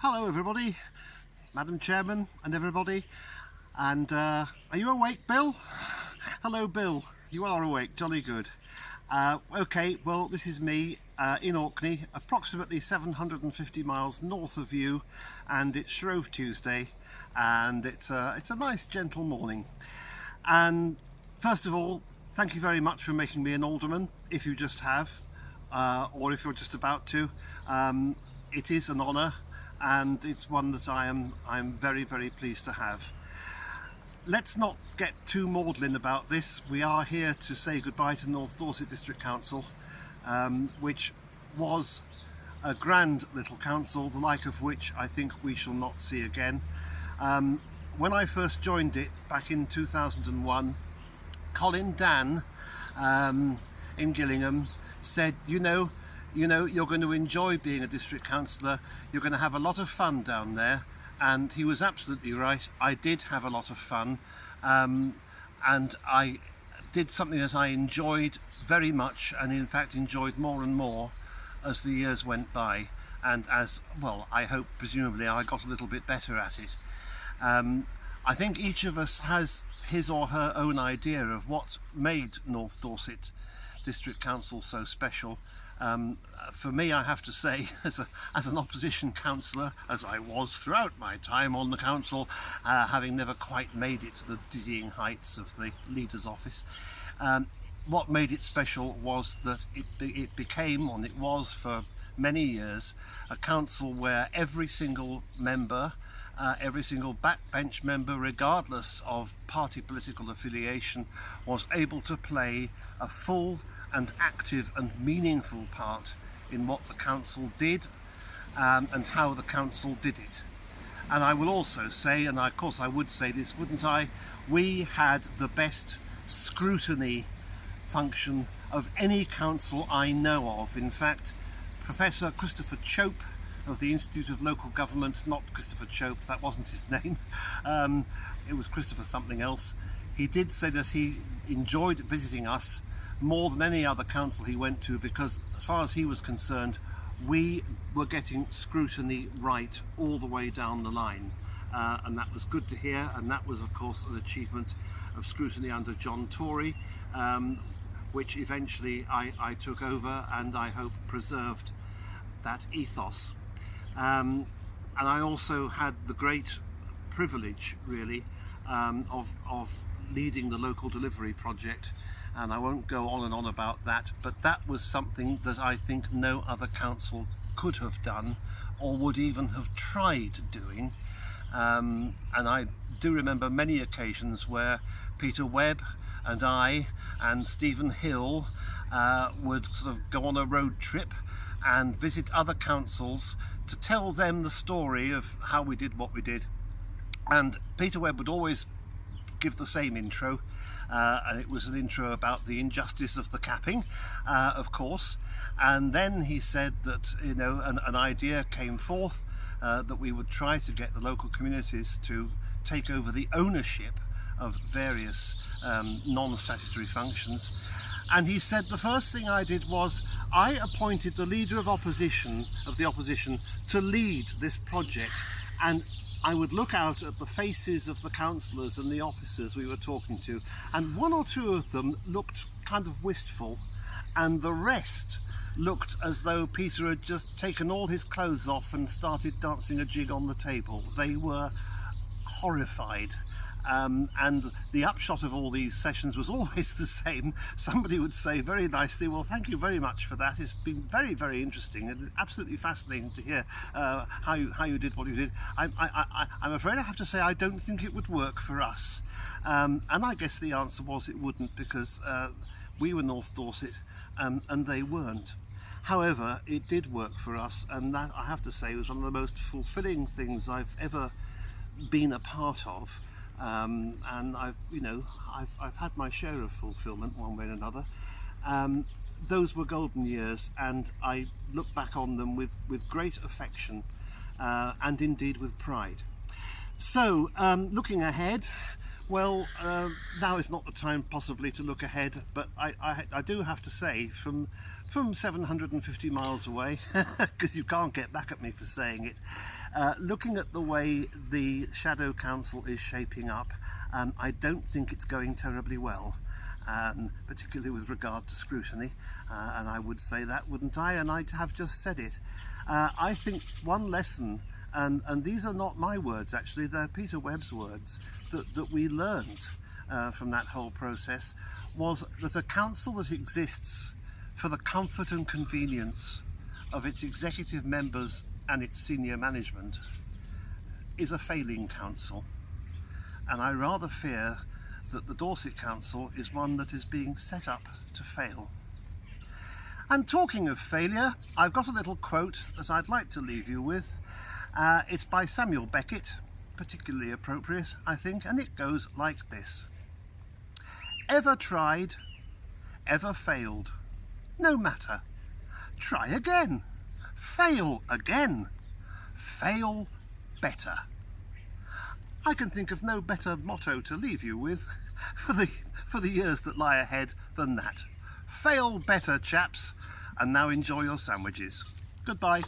Hello everybody, Madam Chairman and everybody, and are you awake, Bill? Hello Bill, you are awake, jolly good. Okay, well this is me in Orkney, approximately 750 miles north of you, and it's Shrove Tuesday, and it's a nice gentle morning. And first of all, thank you very much for making me an alderman, if you just have, or if you're just about to. It is an honour, and it's one that I'm very, very pleased to have. Let's not get too maudlin about this. We are here to say goodbye to North Dorset District Council, which was a grand little council, the like of which I think we shall not see again. When I first joined it back in 2001, Colin Dan in Gillingham said, you know, you're going to enjoy being a district councillor, you're going to have a lot of fun down there. And he was absolutely right. I did have a lot of fun, and I did something that I enjoyed very much, and in fact enjoyed more and more as the years went by, and as well, I hope presumably I got a little bit better at it. I think each of us has his or her own idea of what made North Dorset District Council so special. For me, I have to say, as an opposition councillor, as I was throughout my time on the council, having never quite made it to the dizzying heights of the leader's office, what made it special was that it became, and it was for many years, a council where every single member, every single backbench member, regardless of party political affiliation, was able to play a full and active and meaningful part in what the council did, and how the council did it. And I will also say, and of course I would say this, wouldn't I, we had the best scrutiny function of any council I know of. In fact, Professor Christopher Chope of the Institute of Local Government, not Christopher Chope, that wasn't his name, it was Christopher something else, he did say that he enjoyed visiting us more than any other council he went to, because as far as he was concerned, we were getting scrutiny right all the way down the line, and that was good to hear. And that was of course an achievement of scrutiny under John Tory, which eventually I took over, and I hope preserved that ethos. And I also had the great privilege really of leading the local delivery project, and I won't go on and on about that, but that was something that I think no other council could have done or would even have tried doing. And I do remember many occasions where Peter Webb and I and Stephen Hill would sort of go on a road trip and visit other councils to tell them the story of how we did what we did. And Peter Webb would always give the same intro, and it was an intro about the injustice of the capping, of course. And then he said that, you know, an idea came forth that we would try to get the local communities to take over the ownership of various non-statutory functions. And he said the first thing I did was I appointed the leader of the opposition to lead this project, and I would look out at the faces of the councillors and the officers we were talking to, and one or two of them looked kind of wistful, and the rest looked as though Peter had just taken all his clothes off and started dancing a jig on the table. They were horrified. And the upshot of all these sessions was always the same. Somebody would say very nicely, well, thank you very much for that. It's been very, very interesting and absolutely fascinating to hear how you did what you did. I'm afraid I have to say I don't think it would work for us. And I guess the answer was it wouldn't, because we were North Dorset and they weren't. However, it did work for us, and that, I have to say, was one of the most fulfilling things I've ever been a part of. And I've had my share of fulfilment one way or another. Those were golden years, and I look back on them with great affection, and indeed with pride. So looking ahead, well, now is not the time possibly to look ahead, but I do have to say, from from 750 miles away, because you can't get back at me for saying it, looking at the way the Shadow Council is shaping up, I don't think it's going terribly well, particularly with regard to scrutiny, and I would say that, wouldn't I? And I have just said it. I think one lesson, and these are not my words actually, they're Peter Webb's words, that we learned from that whole process, was that a council that exists for the comfort and convenience of its executive members and its senior management is a failing council. And I rather fear that the Dorset Council is one that is being set up to fail. And talking of failure, I've got a little quote that I'd like to leave you with. It's by Samuel Beckett, particularly appropriate, I think, and it goes like this. Ever tried, ever failed. No matter. Try again. Fail again. Fail better. I can think of no better motto to leave you with for the years that lie ahead than that. Fail better, chaps, and now enjoy your sandwiches. Goodbye.